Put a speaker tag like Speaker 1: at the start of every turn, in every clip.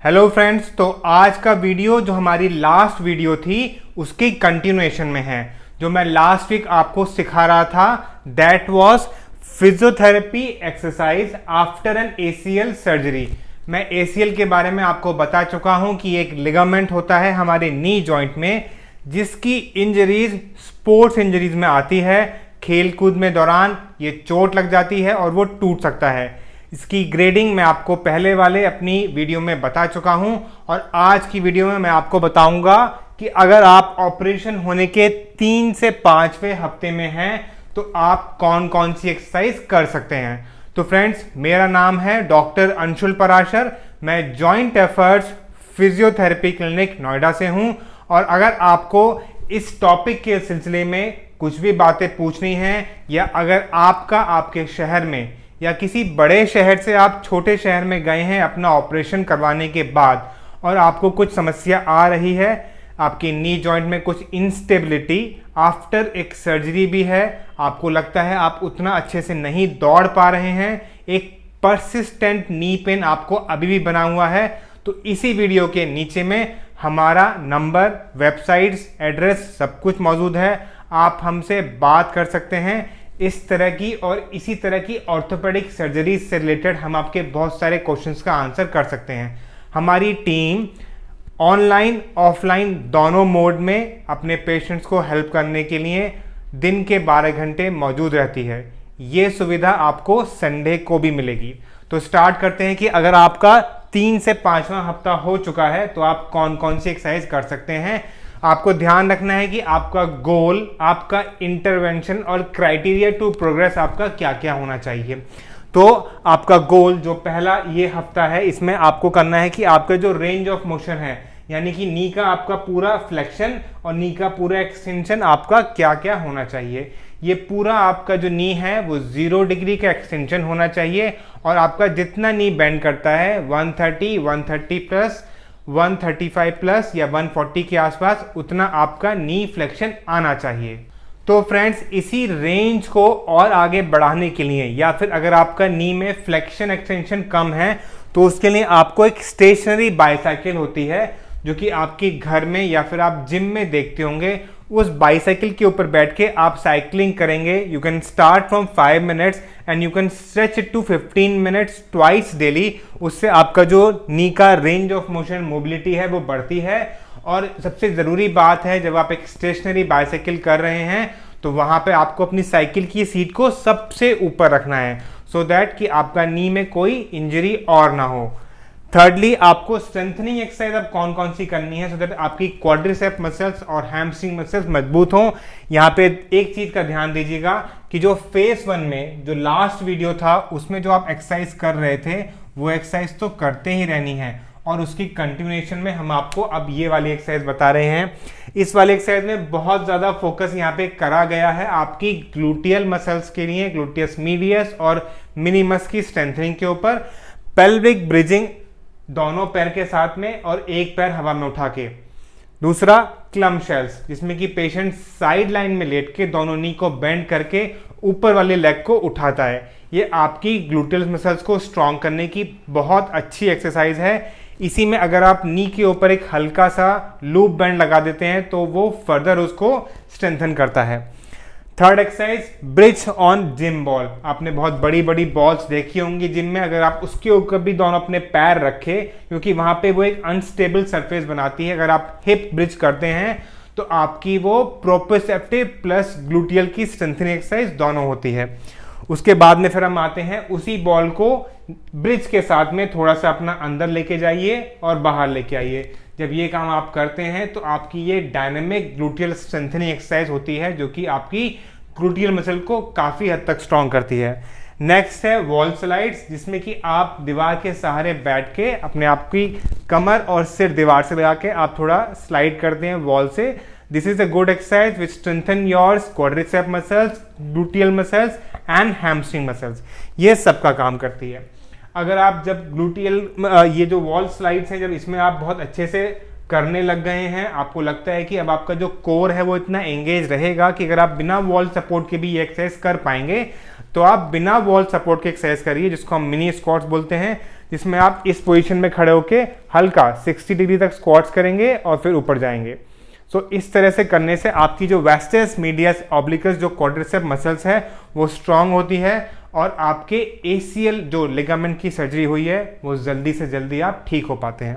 Speaker 1: Hello friends, तो आज का वीडियो जो हमारी लास्ट वीडियो थी उसकी कंटिन्यूएशन में है। जो मैं लास्ट वीक आपको सिखा रहा था that was physiotherapy exercise after an ACL surgery. मैं ACL के बारे में आपको बता चुका हूं कि एक लिगामेंट होता है हमारे नी जॉइंट में, जिसकी इंजरीज स्पोर्ट्स इंजरीज में आती है। खेल कूद में दौरान ये चोट लग जाती है और वो टूट सकता है। इसकी ग्रेडिंग मैं आपको पहले वाले अपनी वीडियो में बता चुका हूं और आज की वीडियो में मैं आपको बताऊंगा कि अगर आप ऑपरेशन होने के 3 से 5वें हफ्ते में हैं तो आप कौन कौन सी एक्सरसाइज कर सकते हैं। तो फ्रेंड्स, मेरा नाम है डॉक्टर अंशुल पराशर। मैं joint efforts physiotherapy clinic Noida से हूं और अगर आपको इस टॉपिक के सिलसिले में कुछ भी बातें पूछनी हैं या अगर आपके शहर में या किसी बड़े शहर से आप छोटे शहर में गए हैं अपना ऑपरेशन करवाने के बाद और आपको कुछ समस्या आ रही है, आपकी नी जॉइंट में कुछ इंस्टेबिलिटी आफ्टर एक सर्जरी भी है, आपको लगता है आप उतना अच्छे से नहीं दौड़ पा रहे हैं, एक परसिस्टेंट नी पेन आपको अभी भी बना हुआ है, तो इसी वीडियो के नीचे में हमारा नंबर, वेबसाइट्स, एड्रेस सब कुछ मौजूद है। आप हमसे बात कर सकते हैं। इस तरह की और इसी तरह की ऑर्थोपेडिक सर्जरी से रिलेटेड हम आपके बहुत सारे क्वेश्चंस का आंसर कर सकते हैं। हमारी टीम ऑनलाइन ऑफलाइन दोनों मोड में अपने पेशेंट्स को हेल्प करने के लिए दिन के 12 घंटे मौजूद रहती है। ये सुविधा आपको संडे को भी मिलेगी। तो स्टार्ट करते हैं कि अगर आपका 3 से 5वां हफ्ता हो चुका है तो आप कौन कौन सी एक्सरसाइज कर सकते हैं। आपको ध्यान रखना है कि आपका गोल, आपका इंटरवेंशन और क्राइटेरिया टू प्रोग्रेस आपका क्या क्या होना चाहिए। तो आपका गोल जो पहला ये हफ्ता है, इसमें आपको करना है कि आपका जो रेंज ऑफ मोशन है, यानी कि नी का आपका पूरा फ्लेक्शन और नी का पूरा एक्सटेंशन आपका क्या क्या होना चाहिए। ये पूरा आपका जो नी है वो 0 डिग्री का एक्सटेंशन होना चाहिए और आपका जितना नी बेंड करता है 130, 130 प्लस, 135 प्लस या 140 के आसपास उतना आपका नी फ्लेक्शन आना चाहिए। तो फ्रेंड्स, इसी रेंज को और आगे बढ़ाने के लिए या फिर अगर आपका नी में फ्लेक्शन एक्सटेंशन कम है तो उसके लिए आपको एक स्टेशनरी बाईसाइकिल होती है जो कि आपके घर में या फिर आप जिम में देखते होंगे। उस बाईसाइकिल के ऊपर बैठ के आप साइकिलिंग करेंगे। You can start from 5 minutes and you can stretch it to 15 minutes twice daily. उससे आपका जो नी का रेंज ऑफ मोशन मोबिलिटी है वो बढ़ती है। और सबसे ज़रूरी बात है, जब आप एक स्टेशनरी बाईसाइकिल कर रहे हैं तो वहाँ पे आपको अपनी साइकिल की सीट को सबसे ऊपर रखना है सो दैट कि आपका नी में कोई इंजरी और ना हो। थर्डली, आपको स्ट्रेंथनिंग एक्सरसाइज अब कौन कौन सी करनी है सो दैट आपकी क्वाड्रिसेप मसल्स और हैमस्ट्रिंग मसल्स मजबूत हों। यहाँ पे एक चीज का ध्यान दीजिएगा कि जो फेज 1 में जो लास्ट वीडियो था उसमें जो आप एक्सरसाइज कर रहे थे वो एक्सरसाइज तो करते ही रहनी है और उसकी कंटिन्यूएशन में हम आपको अब ये वाली एक्सरसाइज बता रहे हैं। इस वाली एक्सरसाइज में बहुत ज्यादा फोकस यहाँ पे करा गया है आपकी ग्लूटियल मसल्स के लिए, ग्लूटियस मीडियस और मिनिमस की स्ट्रेंथनिंग के ऊपर। पेल्विक ब्रिजिंग दोनों पैर के साथ में और एक पैर हवा में उठा के। दूसरा, क्लम शेल्स, जिसमें कि पेशेंट साइड लाइन में लेट के दोनों नी को बेंड करके ऊपर वाले लेग को उठाता है। ये आपकी ग्लूटियल मसल्स को स्ट्रॉन्ग करने की बहुत अच्छी एक्सरसाइज है। इसी में अगर आप नी के ऊपर एक हल्का सा लूप बैंड लगा देते हैं तो वो फर्दर उसको स्ट्रेंथन करता है। Third exercise, bridge on gym ball. आपने बहुत बड़ी बड़ी बॉल्स देखी होंगी जिम में, अगर आप उसके ऊपर भी दोनों अपने पैर रखें क्योंकि वहां पे वो एक अनस्टेबल सरफेस बनाती है। अगर आप हिप ब्रिज करते हैं तो आपकी वो प्रोप्रियोसेप्टिव प्लस ग्लूटियल की स्ट्रेंथनिंग एक्सरसाइज दोनों होती है। उसके बाद में फिर हम आते हैं उसी बॉल को ब्रिज के साथ में थोड़ा सा अपना अंदर लेके जाइए और बाहर लेके आइए। जब ये काम आप करते हैं तो आपकी ये डायनेमिक ग्लूटियल स्ट्रेंथनिंग एक्सरसाइज होती है जो कि आपकी ग्लूटियल मसल को काफी हद तक स्ट्रॉन्ग करती है। नेक्स्ट है वॉल स्लाइड्स, जिसमें कि आप दीवार के सहारे बैठ के अपने आप की कमर और सिर दीवार से लगा के आप थोड़ा स्लाइड करते हैं वॉल से। This is a good exercise which strengthen your quadricep muscles, gluteal muscles and hamstring muscles. ये सबका काम करती है। अगर आप जब ग्लूटियल ये जो वॉल स्लाइड्स हैं जब इसमें आप बहुत अच्छे से करने लग गए हैं, आपको लगता है कि अब आपका जो कोर है वो इतना एंगेज रहेगा कि अगर आप बिना वॉल सपोर्ट के भी ये एक्सरसाइज कर पाएंगे तो आप बिना वॉल सपोर्ट के एक्सरसाइज करिए, जिसको हम मिनी स्क्वाट्स बोलते हैं, जिसमें आप इस पोजीशन में खड़े होके हल्का 60 डिग्री तक स्क्वाट्स करेंगे और फिर ऊपर जाएंगे। सो इस तरह से करने से आपकी जो वेस्टर्स मीडियस ऑब्लिकस जो क्वाड्रिसेप मसल्स है वो स्ट्रांग होती है और आपके ACL जो लिगामेंट की सर्जरी हुई है वो जल्दी से जल्दी आप ठीक हो पाते हैं।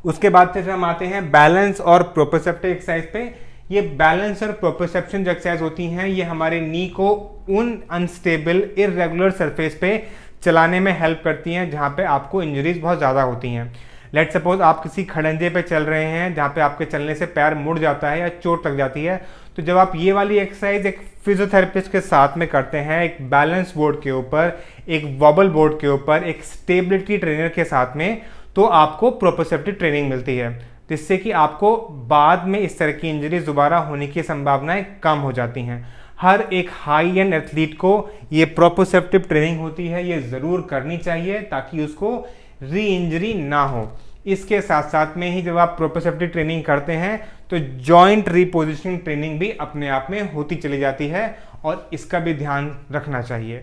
Speaker 1: उसके बाद फिर हम आते हैं बैलेंस और प्रोप्रोसेप्टिव एक्सरसाइज पे। ये बैलेंस और प्रोप्रोसेप्शन जो एक्सरसाइज होती हैं ये हमारे नी को उन अनस्टेबल इररेगुलर सरफेस पे चलाने में हेल्प करती हैं जहाँ पे आपको इंजरीज बहुत ज़्यादा होती हैं। लेट सपोज आप किसी खड़ंजे पे चल रहे हैं जहाँ पे आपके चलने से पैर मुड़ जाता है या चोट लग जाती है, तो जब आप ये वाली एक्सरसाइज एक फिजियोथेरेपिस्ट के साथ में करते हैं, एक बैलेंस बोर्ड के ऊपर, एक वॉबल बोर्ड के ऊपर, एक स्टेबिलिटी ट्रेनर के साथ में, तो आपको प्रोप्रोसेप्टिव ट्रेनिंग मिलती है, जिससे कि आपको बाद में इस तरह की इंजरीज दोबारा होने की संभावनाएं कम हो जाती हैं। हर एक हाई एंड एथलीट को ये प्रोप्रोसेप्टिव ट्रेनिंग होती है, ये ज़रूर करनी चाहिए ताकि उसको री इंजरी ना हो। इसके साथ साथ में ही जब आप प्रोप्रोसेप्टिव ट्रेनिंग करते हैं तो जॉइंट रीपोजिशनिंग ट्रेनिंग भी अपने आप में होती चली जाती है और इसका भी ध्यान रखना चाहिए।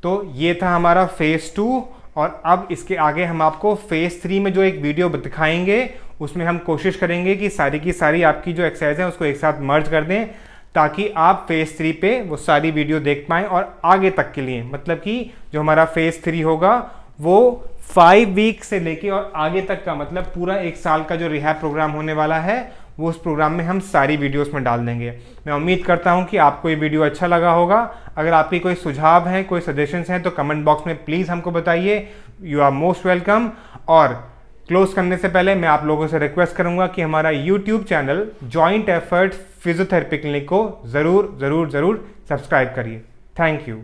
Speaker 1: तो ये था हमारा फेज़ 2 और अब इसके आगे हम आपको फेज़ 3 में जो एक वीडियो दिखाएंगे उसमें हम कोशिश करेंगे कि सारी की सारी आपकी जो एक्सरसाइज है उसको एक साथ मर्ज कर दें ताकि आप फेज़ 3 पे वो सारी वीडियो देख पाएँ और आगे तक के लिए, मतलब कि जो हमारा फेज़ 3 होगा वो 5 वीक से लेके और आगे तक का, मतलब पूरा 1 साल का जो रिहैब प्रोग्राम होने वाला है वो उस प्रोग्राम में हम सारी वीडियोस में डाल देंगे। मैं उम्मीद करता हूं कि आपको ये वीडियो अच्छा लगा होगा। अगर आपकी कोई सुझाव है, कोई सजेशंस हैं तो कमेंट बॉक्स में प्लीज़ हमको बताइए। You are most welcome. और क्लोज करने से पहले मैं आप लोगों से रिक्वेस्ट करूंगा कि हमारा YouTube channel joint effort physiotherapy clinic को ज़रूर सब्सक्राइब करिए। Thank you.